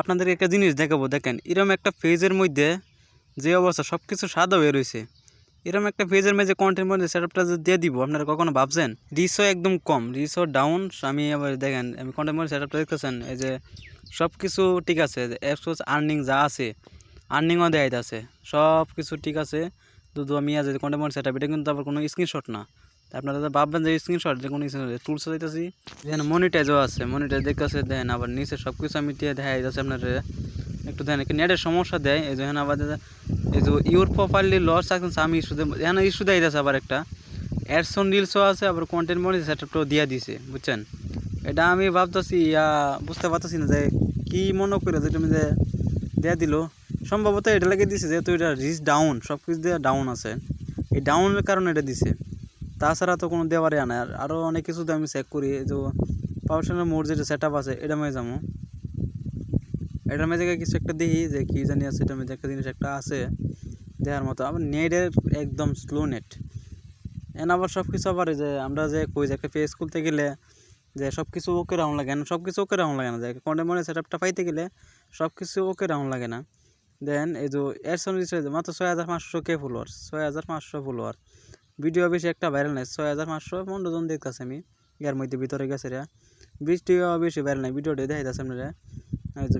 আপনাদেরকে একটা জিনিস দেখাবো, দেখেন এরকম একটা পেজের মধ্যে যে অবস্থা সব কিছু সাদা হয়ে রয়েছে, এরকম একটা পেজের মধ্যে কন্টেন্ট মধ্যে সেটআপটা যদি দিয়ে দিব, আপনারা কখনো ভাবছেন? রিচও একদম কম, রিচও ডাউন। আমি আবার দেখেন আমি কন্টেন্ট মধ্যে সেটআপটা দেখতেছেন, এই যে সব কিছু ঠিক আছে, অ্যাপস আর্নিং যা আছে আর্নিংও দেয় আছে, সব কিছু ঠিক আছে। শুধু আমি আজ কন্টেন্ট মধ্যে সেটআপ, এটা কিন্তু আবার কোনো স্ক্রিনশট না। তা আপনারা তো ভাববেন যে স্ক্রিনশট, যে কোনো টুলসও দিতেছি, যেন মনিটাইজও আছে, মনিটাইজ দেখতেছে দেন। আবার নিচে সব কিছু আমি দিয়ে দেখা যাচ্ছে আপনার একটু দেন, নেটের সমস্যা দেয় এই যে আবার এই যে ইউর প্রপারলি লস আছে, আমি ইস্যু এখানে ইস্যু দেয় যাচ্ছে। আবার একটা অ্যাডসন রিলসও আছে, আবার কন্টেন্ট মনে সেটআপটাও দিয়ে দিছে, বুঝছেন? এটা আমি ভাবতেছি বুঝতে পারতেছি না যে কী মনে করে যে তুমি যে দেয়া দিল। সম্ভবত এটা লাগিয়ে দিছে যেহেতু এটা রিচ ডাউন, সব কিছু দিয়ে ডাউন আছে, এই ডাউনের কারণে এটা দিছে। তাছাড়া তো কোনো দেওয়ারই না। আরও অনেক কিছু আমি চেক করি, যে পাওয়ার মোড যেটা সেট আপ আছে এটা মেয়ে যাবো, এটার মধ্যে কিছু একটা দেখি যে কী জানি আছে, এটার মধ্যে একটা জিনিস একটা আছে দেখার মতো। আবার নেটের একদম স্লো নেট। এন আবার সব কিছু আবার যে আমরা যে কই যে একটা পেজ খুলতে গেলে যে সব কিছু ওকে রাউন্ড লাগে না, সব কিছু ওকে রাউন্ড লাগে না, যে কন্টেন্ট মনে সেট আপটা পাইতে গেলে সব কিছু ওকে রাউন্ড লাগে না। দেন এই যে এডসন মাত্র 6500 কে ফলোয়ার, 6500 ফলোয়ার। ভিডিও বেশি একটা ভাইরাল নাই, 6500 15 জন দেখতেছে আমি এর মধ্যে ভিতরে গেছে রে। ভিডিও বেশি ভাইরাল নাই, ভিডিওটা দেখাইতেছে আপনারা। এই যে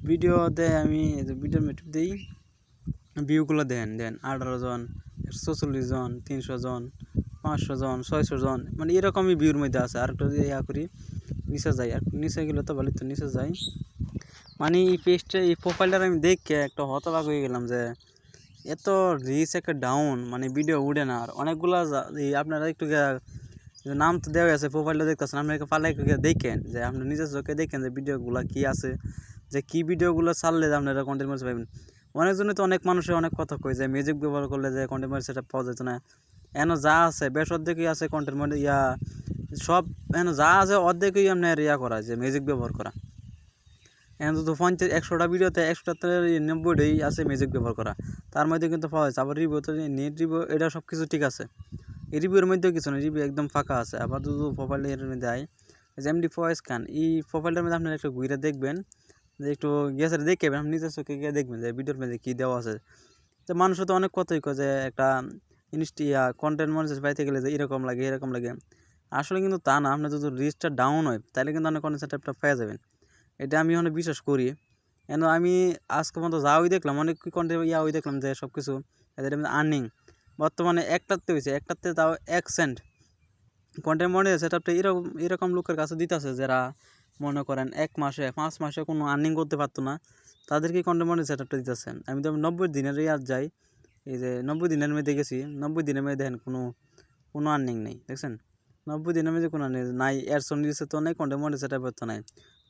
ভিডিওতে আমি এই যে ভিডিওর মেট্রিক দিই, ভিউগুলো দেন 18 জন, 146 জন, 300 জন, 500 জন, 600 জন, মানে এরকমই ভিউর মধ্যে আছে। আর একটু করি নিচে যাই, আর নিচে গেলে তো ভালো, তো নিচে যাই। মানে এই পেজটা, এই প্রোফাইলটা আমি দেখে একটা হতবাক হয়ে গেলাম যে এত রিচ একটা ডাউন, মানে ভিডিও উঠে না। আর অনেকগুলা আপনারা একটু নাম তো দেওয়া আছে, প্রোফাইলটা দেখতেছেন, আপনাকে পালে দেখেন, যে আপনি নিজের চোখে দেখেন যে ভিডিওগুলো কী আছে, যে কী ভিডিওগুলো ছাড়লে যে আপনারা কন্টেন্ট মনিটাইজ পাবেন। অনেকজনই তো অনেক মানুষের অনেক কথা কয় যে মিউজিক ব্যবহার করলে যে কন্টেন্ট মনিটাইজ সেটা পাওয়া যেত না। এন যা আছে বেশ অর্ধেকই আছে কন্টেন্ট মনিটাইজ সব, এন যা আছে অর্ধেকই আপনার করা, যে মিউজিক ব্যবহার করা। এখন তো 100টা ভিডিওতে 100টাতে 90টাই আছে মিউজিক ব্যবহার করা, তার মধ্যে কিন্তু পাওয়া যাচ্ছে। আবার রিভিউ তো নেট রিভিউ এটা সব কিছু ঠিক আছে, এই রিভিউর মধ্যেও কিছু না, রিভিউ একদম ফাঁকা আছে। আবার যদি প্রোফাইলটা এর মধ্যে দেয় যে এমডি ফয়েজ খান, এই প্রোফাইলটার মধ্যে আপনারা একটু ঘুরে দেখবেন, যে একটু গেছে দেখবেন, আপনি নিজের চোখে গিয়ে দেখবেন যে ভিডিওর মধ্যে কী দেওয়া আছে। তো মানুষও তো অনেক কথাই কয় যে একটা কন্টেন্ট মনিটাইজ পাইতে গেলে যে এরকম লাগে এরকম লাগে। আসলে কিন্তু তা না, আপনার যদি রিচটা ডাউন হয় তাহলে কিন্তু অনেক কন্টেন্ট সেটআপটা পেয়ে যাবেন। এটা আমি অনেক বিশ্বাস করি। কেন আমি আজকে পর্যন্ত যাওই দেখলাম, অনেক কন্টেন্ট ওই দেখলাম যে সব কিছু এদের আর্নিং বর্তমানে একটাতে হয়েছে, একটাতে তাও 1 সেন্ট। কন্টেন্ট মনিটাইজ সেটআপটা এরকম এরকম লোকের কাছে দিতেছে যারা মনে করেন 1 মাসে 5 মাসে কোনো আর্নিং করতে পারতো না, তাদেরকে কন্টেন্ট মনিটাইজ সেটআপটা দিতেছে। আমি তো 90 দিনের আর যাই, এই যে 90 দিনের মধ্যে গেছি, 90 দিনের মধ্যে দেখেন কোনো আর্নিং নেই, দেখছেন? 90 দিনের মধ্যে কোনো আর্নিং নাই, অ্যাডসন দিচ্ছে তো নেই, কন্টেন্ট মনিটাইজ সেটআপের তো নাই।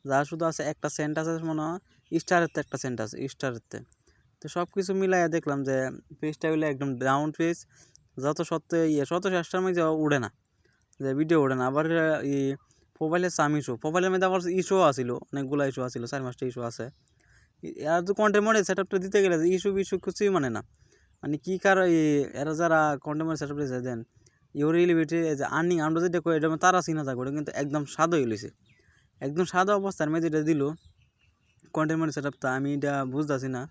যা শুধু আছে একটা সেন্ট আছে মনে হয়, স্টারের তো একটা সেন্ট আছে স্টারের। তো সব কিছু মিলাইয়া দেখলাম যে পেজটা হইলে একদম ডাউন পেজ, যত সত্ত্বে শত চেষ্টার মধ্যে উড়ে না, যে ভিডিও ওঠে না। আবার এই প্রোফাইলের প্রোফাইলের মধ্যে আবার ইস্যু আসিল, অনেকগুলো ইস্যু আসিল, 4-5টা ইস্যু আছে। আর তো কন্টেন্ট মনিটাইজ সেটআপটা দিতে গেলে ইস্যু কিছুই মানে না, মানে কী কারণ এরা যারা কন্টেন্ট মনিটাইজ সেটআপ দিয়েছে দেন ইউরিলিবিটি যে আর্নিং আমরা যেটা করি এটা তারা চিনা থাকবে, ওটা কিন্তু একদম সাদা হয়ে গেছে, একদম সাদা অবস্থার মধ্যে এটা দিল কন্টেন্ট মনিটাইজ সেটআপটা। আমি এটা বুঝতেছি না।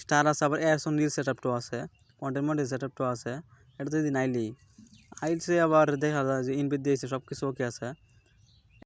স্টার আছে, আবার অ্যাডসন রিল সেটআপটাও আছে, কন্টেন্ট মনিটাইজ সেটআপটাও আছে। এটা যদি নাইলি আইলসে আবার দেখা যায় যে ইনভিট দিয়েছে, সব কিছু ওকে আছে।